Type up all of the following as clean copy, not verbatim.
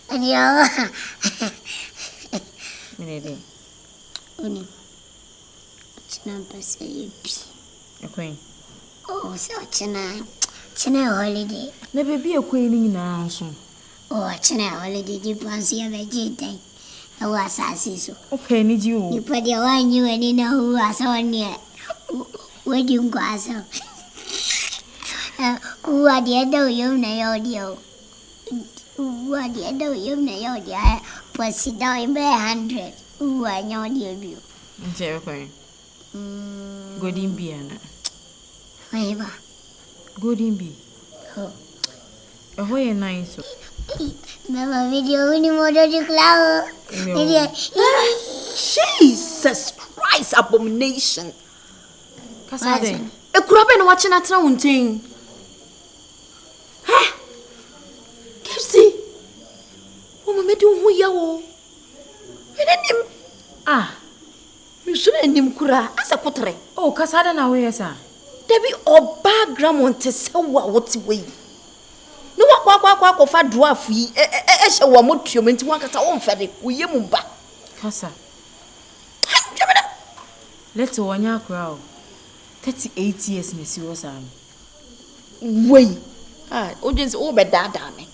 Adio. Minede. Oni. China pese yipi. Ekwen. Oh, so China holiday. Na baby ekwen ni nyina nso. Oh, China holiday di pansi ya vegetai. Na wasasi so. Ope ni ji o. Ni pade wanyu ani na hu asoni. Wedi ngwaso. Uwa dia do yum na yo dio. Uwa dia do yum na yo dia. Pasi down in 100. Uwa nyo dio bio. Nje ekwen. Godin bi ana. Aiba. Godin bi. Oh. Oh, ye nice. Mama video ni modo di cloud. Jesus Christ, abomination. Kasade. Ekurabe no wache na tra wuntin. Ha? Kipsi. Wo mama di hu ya wo. Enenim. Ah. Mi so na enim kura asa kotre. Oh, kasada na we yesa. Debi oba gramont se wa woti we. No kwa fa dwarf yi ehye wo motuo menti wankasa wo mfede wo yemu ba. Kasa. Let's wanya crowd. 38 years na si wosan. Wey. Ah, audience o be dada me.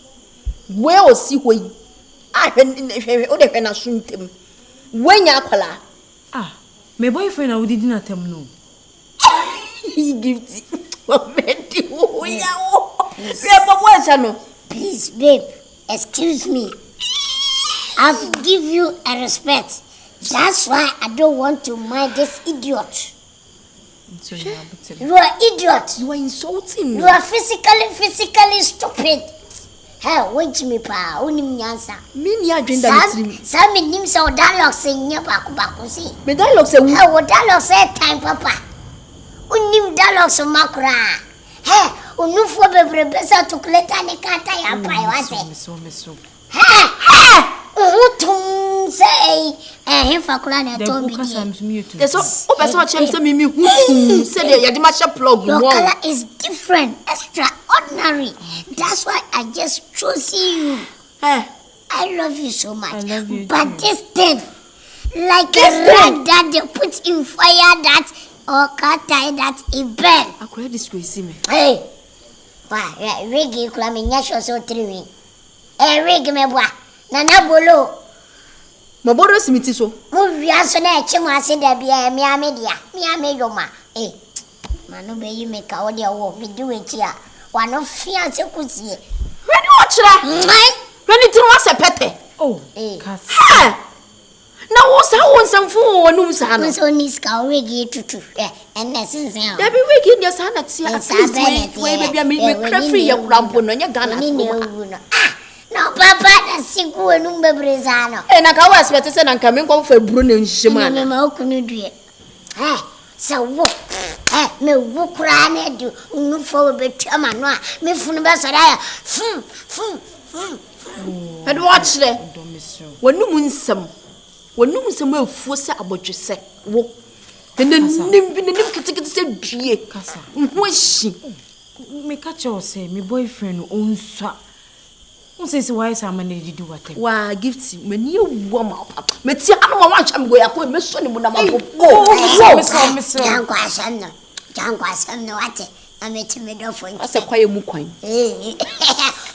We o si hoyi. Ah, hwe o de hwe na suntem. Wenya akwala. Ah, my boyfriend na wudi na tem no. He gives it. Please, babe, excuse me. I've give you a respect. That's why I don't want to mind this idiot. You are idiot. You are insulting me. You are physically stupid. Hey, wait me pa, unim nyansa. Me ni adwenda mitrim. Sam nim so dialogue say nya baku si. Me dialogue say hey, what dialogue say time papa. Unim dialogue so makura. Hey, unufo bebrebe sa tukuleta ne kata ya pai wate. So. Hey. Utum say himfa kula na to bi. So o person chem say me hutum say dey yade ma she plug your won. color is different, extraordinary. That's why I just chose you. Hey, I love you so much. I love you but too. this thing, like a rag that they put in fire that or cut tie that it burn. akura disgrace me. Hey, why? Rig you call me nyasho so 3 weeks. Rig me boy. Nana bolo. Maboro simiti so. Movie aso na eche mu ase da bia mi amedia. Mi ameyoma. Eh. Manu be you make a odia wo mi do echi a. Wa no fiance kusie. Ready watchra. Ready tinu wase pete. Oh, Kasa. Ha! Na wo sa wo nsamfu wo num sa no. So ni ska wigi tutu. Enne sinsen. Da bi wigi nya sa na tia. We baby me crafty ya kurampo no nya Ghana. Ni ne wu no. No papa na siku enum bebreza no. Na ka wo expect say na nka me nko fa buru na nhima na. Me ma okunu due. So wo. Me wu kura na du unufo betua ma no a me funu be so da ya. Ready watchre. Wonum nsam. Wonum nsam afuo se abodwese. Wo. Nim kitikiti se due. Kasa. Nho ahyi. Me catch you say my boyfriend onsa. Who says why some man did do what? Wa gift mani woman papa. Me ti anu ma wan cham go yakọ me so ni mu na ma go. Miss. Jango asem no ate. Ameti me do fo. Ase kwaye mu kwan.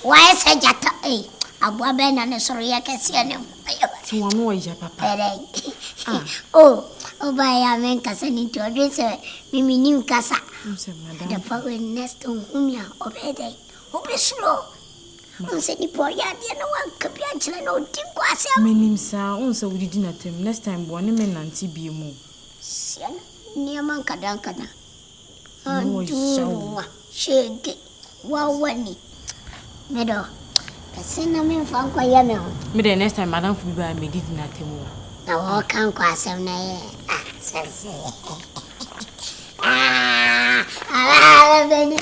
Why say jata abua be na ne soro ya kese ne. So one way papa. Oh ba ya men kasa ni to address mimi nim kasa. The power next on humia obede. Obe slow. Unse ni po ya dia na wan kapia chile no tim kwase. Menim sa unse wudi na tem next time bone me nanti bi mu. Sian ni man kadan. No Antu shege wawani. Medo. Kasina me fan kwa ya me ho. Me the next time madam fu bi me did na tem o. Na wo kan kwa asem na ye. Sese. Beni.